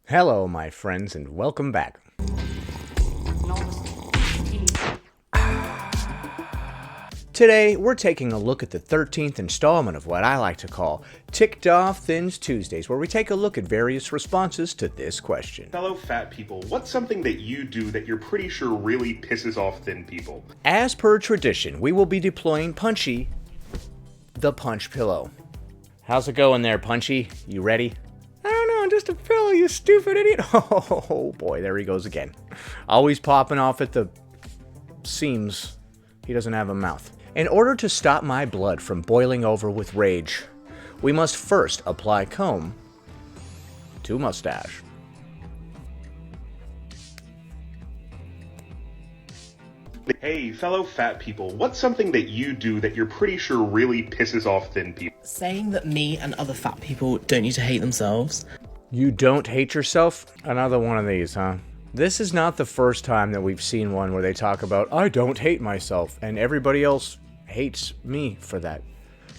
Hello, my friends, and welcome back. Today, we're taking a look at the 13th installment of what I like to call Ticked Off Thins Tuesdays, where we take a look at various responses to this question. Fellow fat people, what's something that you do that you're pretty sure really pisses off thin people? As per tradition, we will be deploying Punchy, the punch pillow. How's it going there, Punchy? You ready? I don't know, just a pillow, you stupid idiot. Oh boy, there he goes again. Always popping off at the seams. He doesn't have a mouth. In order to stop my blood from boiling over with rage, we must first apply comb to mustache. Hey, fellow fat people, what's something that you do that you're pretty sure really pisses off thin people? Saying that me and other fat people don't need to hate themselves. You don't hate yourself? Another one of these, huh? This is not the first time that we've seen one where they talk about, I don't hate myself, and everybody else hates me for that.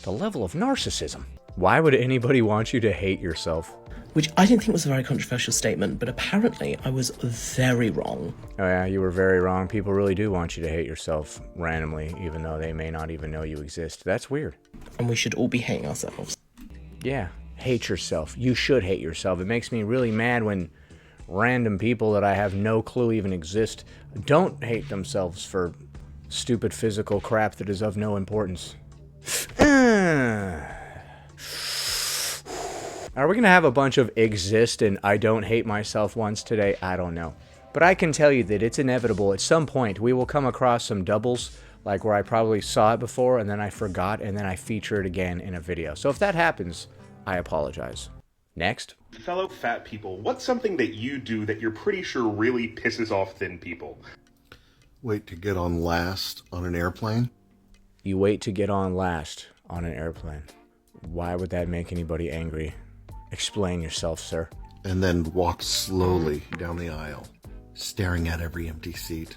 The level of narcissism. Why would anybody want you to hate yourself? Which I didn't think was a very controversial statement, but apparently I was very wrong. Oh yeah, you were very wrong. People really do want you to hate yourself randomly, even though they may not even know you exist. That's weird. And we should all be hating ourselves. Yeah, hate yourself. You should hate yourself. It makes me really mad when random people that I have no clue even exist don't hate themselves for stupid physical crap that is of no importance. Are we going to have a bunch of exist and I don't hate myself once today? I don't know. But I can tell you that it's inevitable. At some point, we will come across some doubles, like where I probably saw it before and then I forgot and then I feature it again in a video. So if that happens, I apologize. Next. Fellow fat people, what's something that you do that you're pretty sure really pisses off thin people? Wait to get on last on an airplane? You wait to get on last on an airplane. Why would that make anybody angry? Explain yourself, sir. And then walk slowly down the aisle, staring at every empty seat.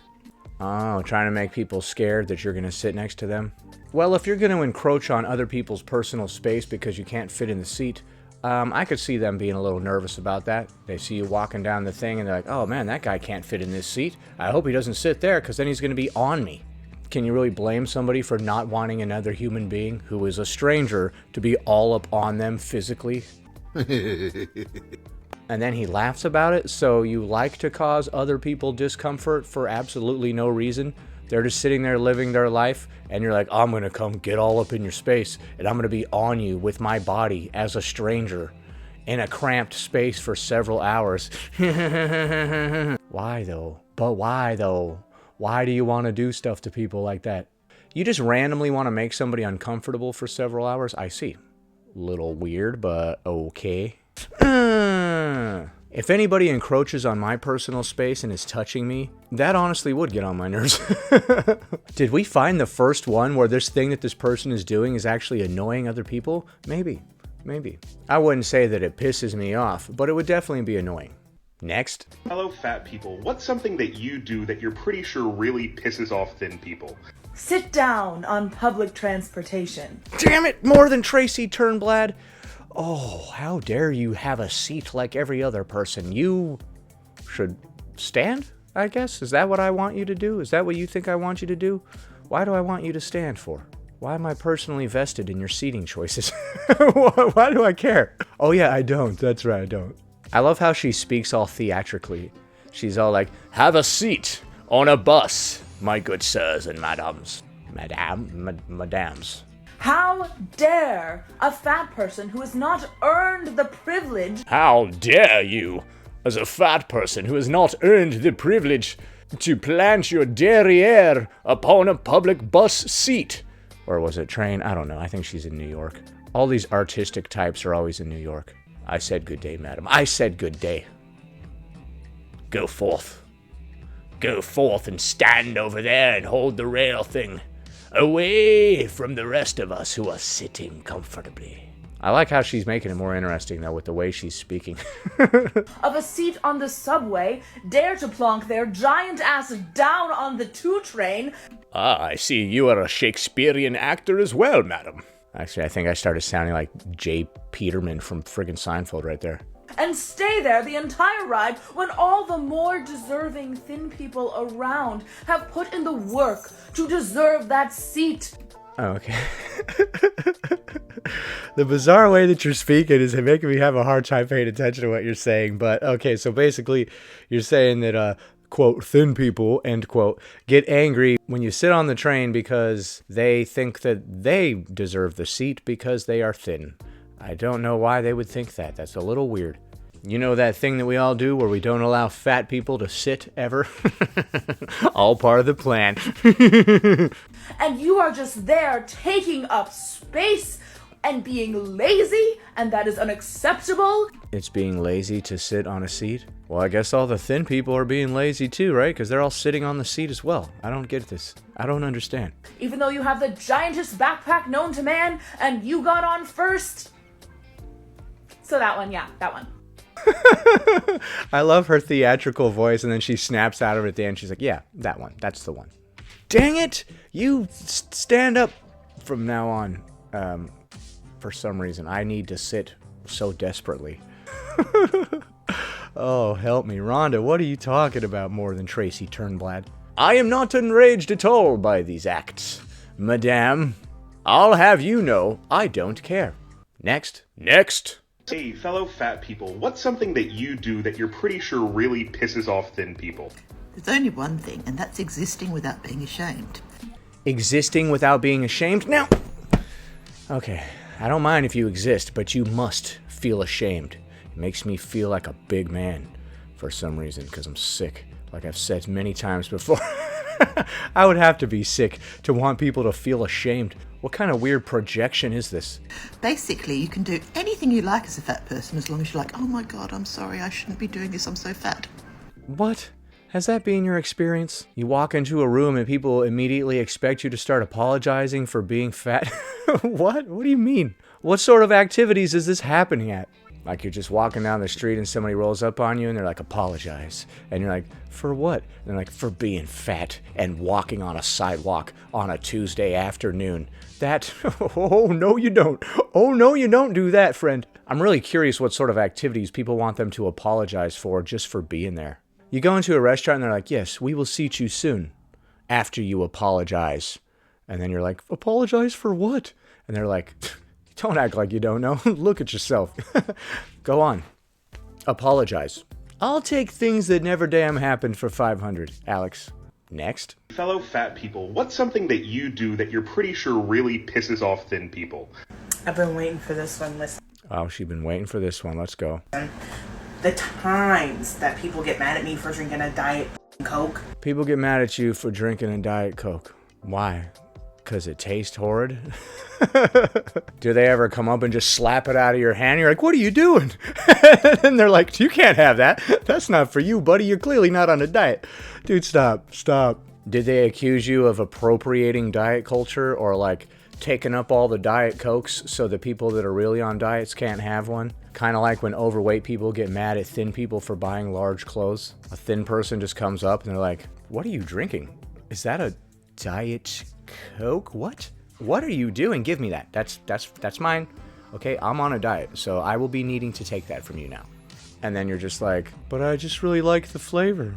Oh, trying to make people scared that you're going to sit next to them? Well, if you're going to encroach on other people's personal space because you can't fit in the seat, I could see them being a little nervous about that. They see you walking down the thing and they're like, oh man, that guy can't fit in this seat. I hope he doesn't sit there because then he's going to be on me. Can you really blame somebody for not wanting another human being who is a stranger to be all up on them physically? And then he laughs about it, so you like to cause other people discomfort for absolutely no reason. They're just sitting there living their life, and you're like, I'm going to come get all up in your space, and I'm going to be on you with my body as a stranger in a cramped space for several hours. Why though? But why though? Why do you want to do stuff to people like that? You just randomly want to make somebody uncomfortable for several hours? I see. Little weird, but okay. If anybody encroaches on my personal space and is touching me, that honestly would get on my nerves. Did we find the first one where this thing that this person is doing is actually annoying other people? Maybe. I wouldn't say that it pisses me off, but it would definitely be annoying. Next. Fellow fat people, what's something that you do that you're pretty sure really pisses off thin people? Sit down on public transportation. Damn it, more than Tracy Turnblad. Oh, how dare you have a seat like every other person. You should stand, I guess? Is that what I want you to do? Is that what you think I want you to do? Why do I want you to stand for? Why am I personally vested in your seating choices? Why do I care? Oh yeah, I don't. That's right, I don't. I love how she speaks all theatrically. She's all like, have a seat on a bus, my good sirs and madams. Madams. How dare a fat person who has not earned the privilege... How dare you, as a fat person who has not earned the privilege, to plant your derriere upon a public bus seat? Or was it train? I don't know. I think she's in New York. All these artistic types are always in New York. I said good day, madam. I said good day. Go forth. Go forth and stand over there and hold the rail thing. Away from the rest of us who are sitting comfortably. I like how she's making it more interesting, though, with the way she's speaking. of a seat on the subway dare to plonk their giant ass down on the 2 train. Ah, I see you are a Shakespearean actor as well, madam. Actually, I think I started sounding like Jay Peterman from friggin' Seinfeld right there. and stay there the entire ride when all the more deserving thin people around have put in the work to deserve that seat. Oh, okay. The bizarre way that you're speaking is making me have a hard time paying attention to what you're saying. But okay, so basically you're saying that, quote, thin people, end quote, get angry when you sit on the train because they think that they deserve the seat because they are thin. I don't know why they would think that. That's a little weird. You know that thing that we all do where we don't allow fat people to sit ever? All part of the plan. And you are just there taking up space and being lazy, and that is unacceptable. It's being lazy to sit on a seat? Well, I guess all the thin people are being lazy too, right? Because they're all sitting on the seat as well. I don't get this. I don't understand. Even though you have the giantest backpack known to man, and you got on first. So that one, yeah, that one. I love her theatrical voice, and then she snaps out of it at the end. She's like, yeah, that one. That's the one. Dang it! You stand up from now on. For some reason, I need to sit so desperately. Oh, help me. Rhonda, what are you talking about more than Tracy Turnblad? I am not enraged at all by these acts, madame. I'll have you know I don't care. Next. Next. Hey, fellow fat people, what's something that you do that you're pretty sure really pisses off thin people? There's only one thing, and that's existing without being ashamed. Existing without being ashamed? Now, okay, I don't mind if you exist, but you must feel ashamed. It makes me feel like a big man for some reason, because I'm sick, like I've said many times before. I would have to be sick to want people to feel ashamed. What kind of weird projection is this? Basically, you can do anything you like as a fat person as long as you're like, oh my god, I'm sorry, I shouldn't be doing this, I'm so fat. What? Has that been your experience? You walk into a room and people immediately expect you to start apologizing for being fat? What? What do you mean? What sort of activities is this happening at? Like you're just walking down the street and somebody rolls up on you and they're like, apologize. And you're like, for what? And they're like, for being fat and walking on a sidewalk on a Tuesday afternoon. That, oh no you don't. Oh no you don't do that, friend. I'm really curious what sort of activities people want them to apologize for just for being there. You go into a restaurant and they're like, yes, we will seat you soon after you apologize. And then you're like, apologize for what? And they're like, don't act like you don't know. Look at yourself. Go on. Apologize. I'll take things that never damn happened for 500, Alex. Next. Fellow fat people, what's something that you do that you're pretty sure really pisses off thin people? I've been waiting for this one. Listen. Oh, she's been waiting for this one. Let's go. The times that people get mad at me for drinking a Diet Coke. People get mad at you for drinking a Diet Coke. Why? Because it tastes horrid? Do they ever come up and just slap it out of your hand? You're like, what are you doing? And they're like, you can't have that. That's not for you, buddy. You're clearly not on a diet. Dude, stop. Stop. Did they accuse you of appropriating diet culture or like taking up all the Diet Cokes so the people that are really on diets can't have one? Kind of like when overweight people get mad at thin people for buying large clothes. A thin person just comes up and they're like, what are you drinking? Is that a Diet Coke? What? What are you doing? Give me that. That's mine. Okay, I'm on a diet, so I will be needing to take that from you now. And then you're just like, but I just really like the flavor.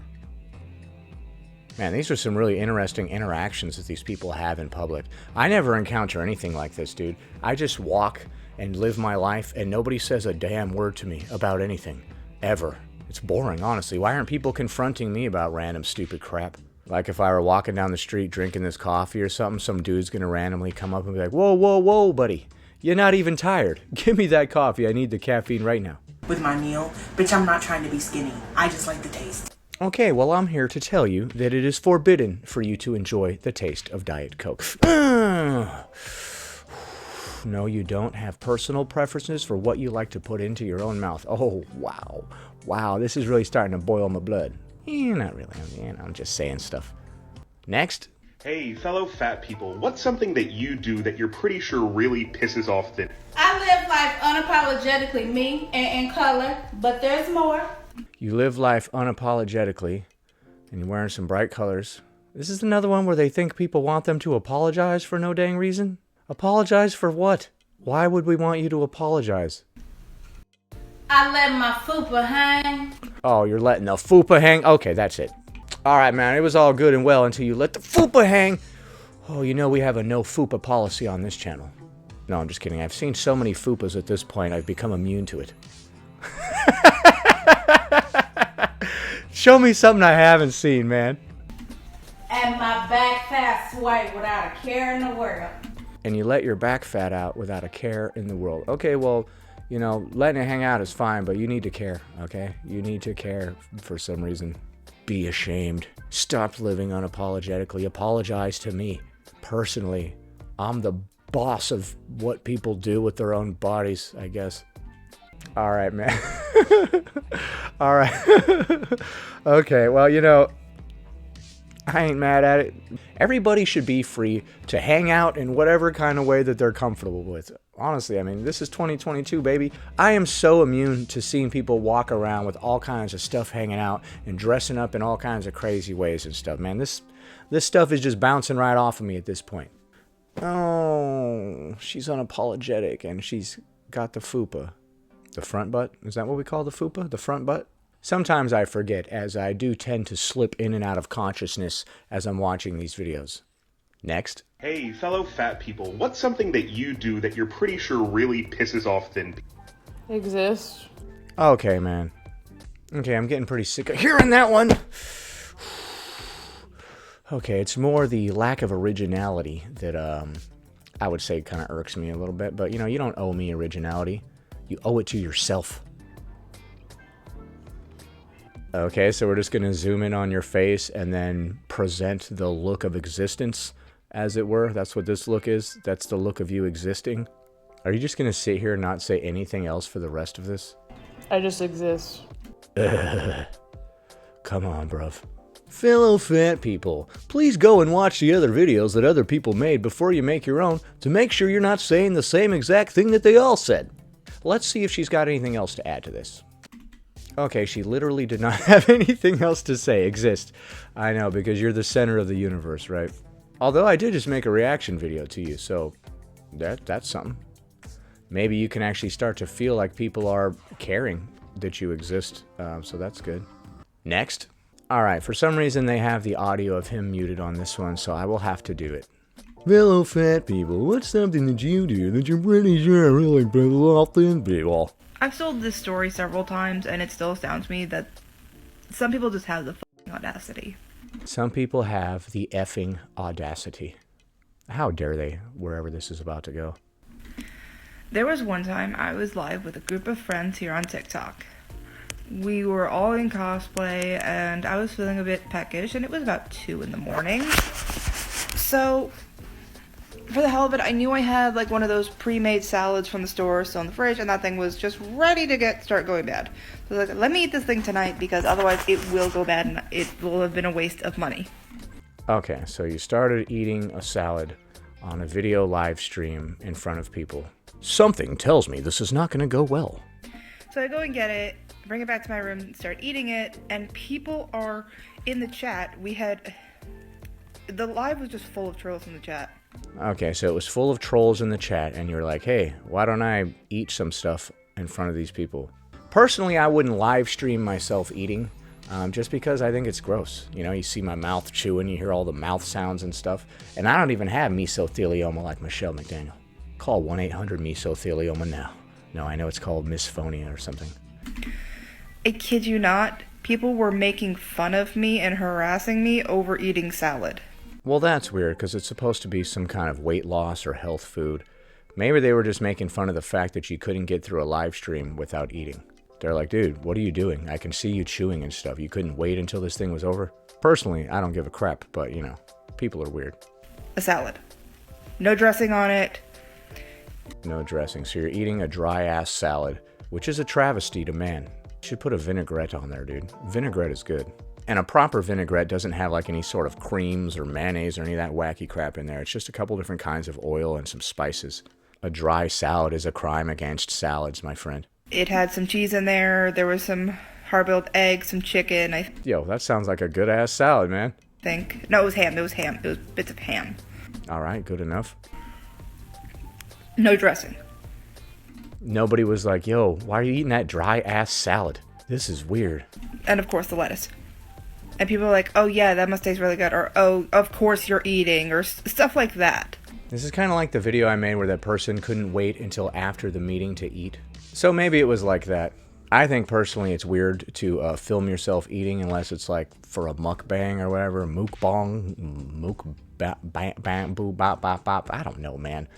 Man, these are some really interesting interactions that these people have in public. I never encounter anything like this, dude. I just walk and live my life, and nobody says a damn word to me about anything. Ever. It's boring, honestly. Why aren't people confronting me about random stupid crap? Like if I were walking down the street drinking this coffee or something, some dude's gonna randomly come up and be like, whoa, whoa, whoa, buddy. You're not even tired. Give me that coffee. I need the caffeine right now. With my meal, bitch, I'm not trying to be skinny. I just like the taste. Okay, well, I'm here to tell you that it is forbidden for you to enjoy the taste of Diet Coke. No, you don't have personal preferences for what you like to put into your own mouth. Oh, wow. Wow, this is really starting to boil my blood. Not really. I'm just saying stuff. Next. Hey, fellow fat people, what's something that you do that you're pretty sure really pisses off thin? I live life unapologetically me and in color, but there's more. You live life unapologetically, and you're wearing some bright colors. This is another one where they think people want them to apologize for no dang reason. Apologize for what? Why would we want you to apologize? I let my fupa hang. Oh, you're letting the fupa hang? Okay, that's it. All right, man, it was all good and well until you let the fupa hang. Oh, you know we have a no fupa policy on this channel. No, I'm just kidding. I've seen so many fupas at this point, I've become immune to it. Show me something I haven't seen, man. And my back fat swipe without a care in the world. And you let your back fat out without a care in the world. Okay, well, you know, letting it hang out is fine, but you need to care, okay? You need to care for some reason. Be ashamed. Stop living unapologetically. Apologize to me. Personally, I'm the boss of what people do with their own bodies, I guess. All right, man. All right. Okay, well, you know, I ain't mad at it. Everybody should be free to hang out in whatever kind of way that they're comfortable with. Honestly, I mean, this is 2022, baby. I am so immune to seeing people walk around with all kinds of stuff hanging out and dressing up in all kinds of crazy ways and stuff, man. This stuff is just bouncing right off of me at this point. Oh, she's unapologetic and she's got the fupa. The front butt? Is that what we call the fupa? The front butt? Sometimes I forget, as I do tend to slip in and out of consciousness as I'm watching these videos. Next. Hey, fellow fat people, what's something that you do that you're pretty sure really pisses off thin people? Exist. Okay, man. Okay, I'm getting pretty sick of hearing that one. Okay, it's more the lack of originality that I would say kind of irks me a little bit. But, you know, you don't owe me originality. You owe it to yourself. Okay, so we're just going to zoom in on your face and then present the look of existence, as it were. That's what this look is. That's the look of you existing. Are you just going to sit here and not say anything else for the rest of this? I just exist. Come on, bruv. Fellow fat people, please go and watch the other videos that other people made before you make your own to make sure you're not saying the same exact thing that they all said. Let's see if she's got anything else to add to this. Okay, she literally did not have anything else to say. Exist. I know, because you're the center of the universe, right? Although I did just make a reaction video to you, so that's something. Maybe you can actually start to feel like people are caring that you exist, so that's good. Next. Alright, for some reason they have the audio of him muted on this one, so I will have to do it. Fellow fat people, what's something that you do that you're pretty sure really pisses off thin people? I've told this story several times, and it still astounds me that some people just have the f***ing audacity. Some people have the effing audacity. How dare they, wherever this is about to go. There was one time I was live with a group of friends here on TikTok. We were all in cosplay, and I was feeling a bit peckish, and it was about 2 in the morning. So, for the hell of it, I knew I had like one of those pre-made salads from the store still in the fridge, and that thing was just ready to start going bad. So I was like, let me eat this thing tonight, because otherwise it will go bad and it will have been a waste of money. Okay, so you started eating a salad on a video live stream in front of people. Something tells me this is not going to go well. So I go and get it, bring it back to my room, start eating it, and people are in the chat. The live was just full of trolls in the chat. Okay, so it was full of trolls in the chat, and you're like, hey, why don't I eat some stuff in front of these people? Personally, I wouldn't live stream myself eating, just because I think it's gross. You know, you see my mouth chewing, you hear all the mouth sounds and stuff, and I don't even have mesothelioma like Michelle McDaniel. Call 1-800-mesothelioma now. No, I know it's called misphonia or something. I kid you not, people were making fun of me and harassing me over eating salad. Well, that's weird, because it's supposed to be some kind of weight loss or health food. Maybe they were just making fun of the fact that you couldn't get through a live stream without eating. They're like, dude, what are you doing? I can see you chewing and stuff. You couldn't wait until this thing was over? Personally, I don't give a crap, but, you know, people are weird. A salad. No dressing on it. No dressing. So you're eating a dry-ass salad, which is a travesty to man. You should put a vinaigrette on there, dude. Vinaigrette is good. And a proper vinaigrette doesn't have like any sort of creams or mayonnaise or any of that wacky crap in there. It's just a couple different kinds of oil and some spices. A dry salad is a crime against salads, my friend. It had some cheese in there. There was some hard-boiled eggs, some chicken. Yo, that sounds like a good-ass salad, man. No, it was ham. It was ham. It was bits of ham. All right, good enough. No dressing. Nobody was like, yo, why are you eating that dry ass salad? This is weird. And of course the lettuce. And people are like, oh yeah, that must taste really good. Or, oh, of course you're eating. Or stuff like that. This is kind of like the video I made where that person couldn't wait until after the meeting to eat. So maybe it was like that. I think personally it's weird to film yourself eating unless it's like for a mukbang or whatever. Mukbang. Boo bop bop bop. I don't know, man.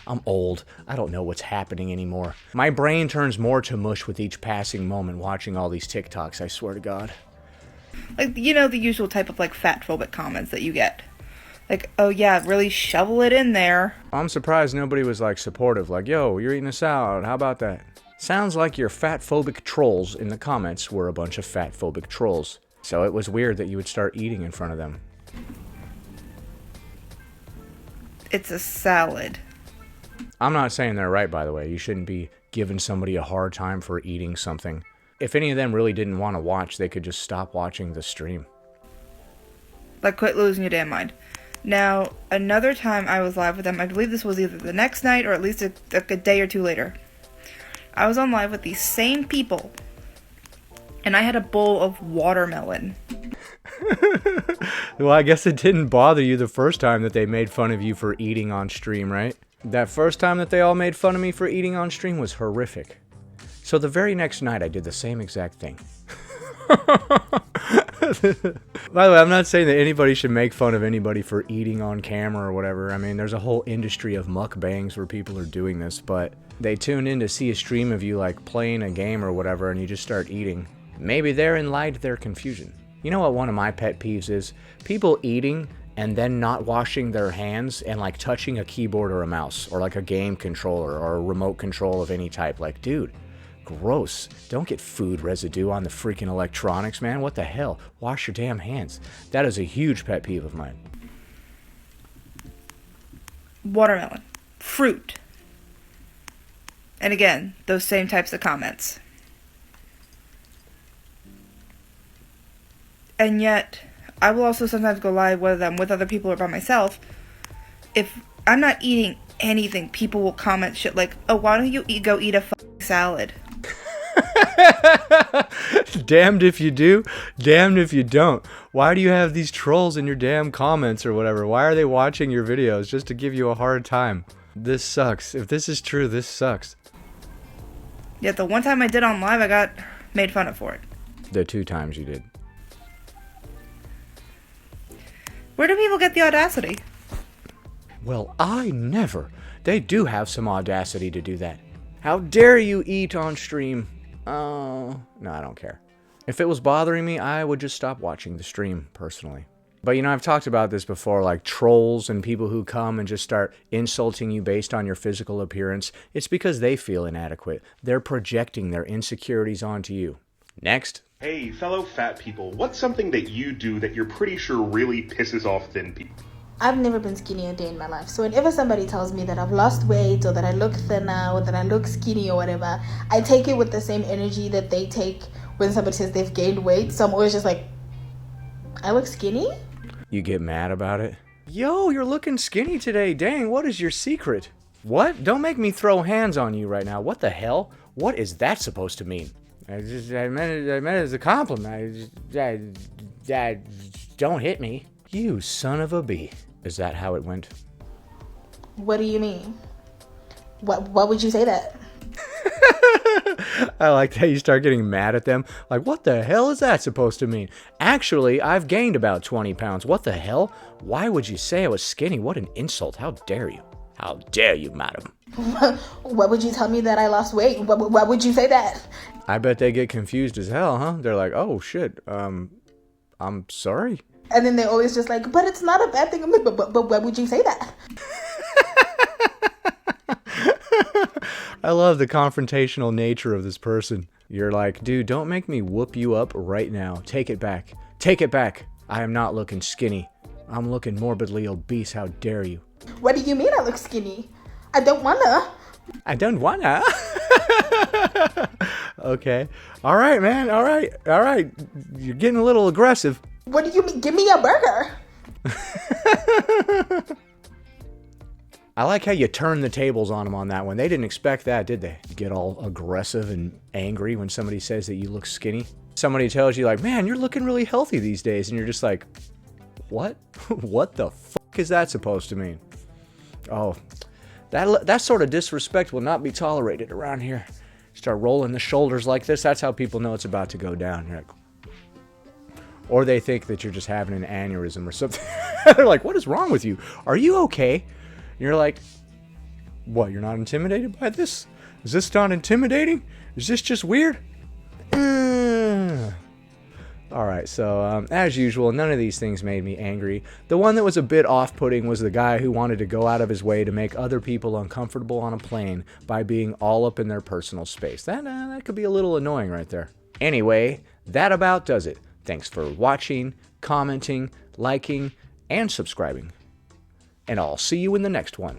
I'm old. I don't know what's happening anymore. My brain turns more to mush with each passing moment watching all these TikToks, I swear to God. Like, you know, the usual type of, like, fat-phobic comments that you get. Like, oh yeah, really shovel it in there. I'm surprised nobody was, like, supportive. Like, yo, you're eating a salad. How about that? Sounds like your fat-phobic trolls in the comments were a bunch of fat-phobic trolls. So it was weird that you would start eating in front of them. It's a salad. I'm not saying they're right, by the way. You shouldn't be giving somebody a hard time for eating something. If any of them really didn't want to watch, they could just stop watching the stream. Like, quit losing your damn mind. Now, another time I was live with them, I believe this was either the next night or at least a day or two later. I was on live with these same people, and I had a bowl of watermelon. Well, I guess it didn't bother you the first time that they made fun of you for eating on stream, right? That first time that they all made fun of me for eating on stream was horrific. So the very next night, I did the same exact thing. By the way, I'm not saying that anybody should make fun of anybody for eating on camera or whatever. I mean, there's a whole industry of mukbangs where people are doing this, but they tune in to see a stream of you, like, playing a game or whatever, and you just start eating. Maybe therein lied their confusion. You know what one of my pet peeves is? People eating and then not washing their hands and, like, touching a keyboard or a mouse or, like, a game controller or a remote control of any type. Like, dude, gross. Don't get food residue on the freaking electronics, man. What the hell? Wash your damn hands. That is a huge pet peeve of mine. Watermelon. Fruit. And again, those same types of comments. And yet, I will also sometimes go live, whether I'm with other people or by myself. If I'm not eating anything, people will comment shit like, oh, why don't you go eat a fucking salad? Damned if you do, damned if you don't. Why do you have these trolls in your damn comments or whatever? Why are they watching your videos just to give you a hard time? This sucks. If this is true, this sucks. Yet the one time I did on live, I got made fun of for it. The 2 times you did. Where do people get the audacity? Well, I never. They do have some audacity to do that. How dare you eat on stream? Oh, no, I don't care. If it was bothering me, I would just stop watching the stream, personally. But, you know, I've talked about this before, like trolls and people who come and just start insulting you based on your physical appearance. It's because they feel inadequate. They're projecting their insecurities onto you. Next. Hey, fellow fat people, what's something that you do that you're pretty sure really pisses off thin people? I've never been skinny a day in my life. So whenever somebody tells me that I've lost weight or that I look thinner or that I look skinny or whatever, I take it with the same energy that they take when somebody says they've gained weight. So I'm always just like, I look skinny? You get mad about it? Yo, you're looking skinny today. Dang, what is your secret? What? Don't make me throw hands on you right now. What the hell? What is that supposed to mean? I meant it as a compliment. Don't hit me. You son of a bee. Is that how it went? What do you mean? Why would you say that? I like that you start getting mad at them. Like, what the hell is that supposed to mean? Actually, I've gained about 20 pounds. What the hell? Why would you say I was skinny? What an insult. How dare you? How dare you, madam? Why would you tell me that I lost weight? Why would you say that? I bet they get confused as hell, huh? They're like, oh, shit, I'm sorry. And then they're always just like, but it's not a bad thing. I'm like, but why would you say that? I love the confrontational nature of this person. You're like, dude, don't make me whoop you up right now. Take it back. Take it back. I am not looking skinny. I'm looking morbidly obese. How dare you? What do you mean I look skinny? I don't wanna. I don't wanna. Okay. All right, man. All right. All right. You're getting a little aggressive. What do you mean? Give me a burger. I like how you turned the tables on them on that one. They didn't expect that, did they? Get all aggressive and angry when somebody says that you look skinny. Somebody tells you like, man, you're looking really healthy these days. And you're just like, what? What the fuck is that supposed to mean? Oh, that sort of disrespect will not be tolerated around here. Start rolling the shoulders like this. That's how people know it's about to go down. You're like, or they think that you're just having an aneurysm or something. They're like, what is wrong with you? Are you okay? And you're like, what? You're not intimidated by this? Is this not intimidating? Is this just weird? Alright, so as usual, none of these things made me angry. The one that was a bit off-putting was the guy who wanted to go out of his way to make other people uncomfortable on a plane by being all up in their personal space. That could be a little annoying right there. Anyway, that about does it. Thanks for watching, commenting, liking, and subscribing. And I'll see you in the next one.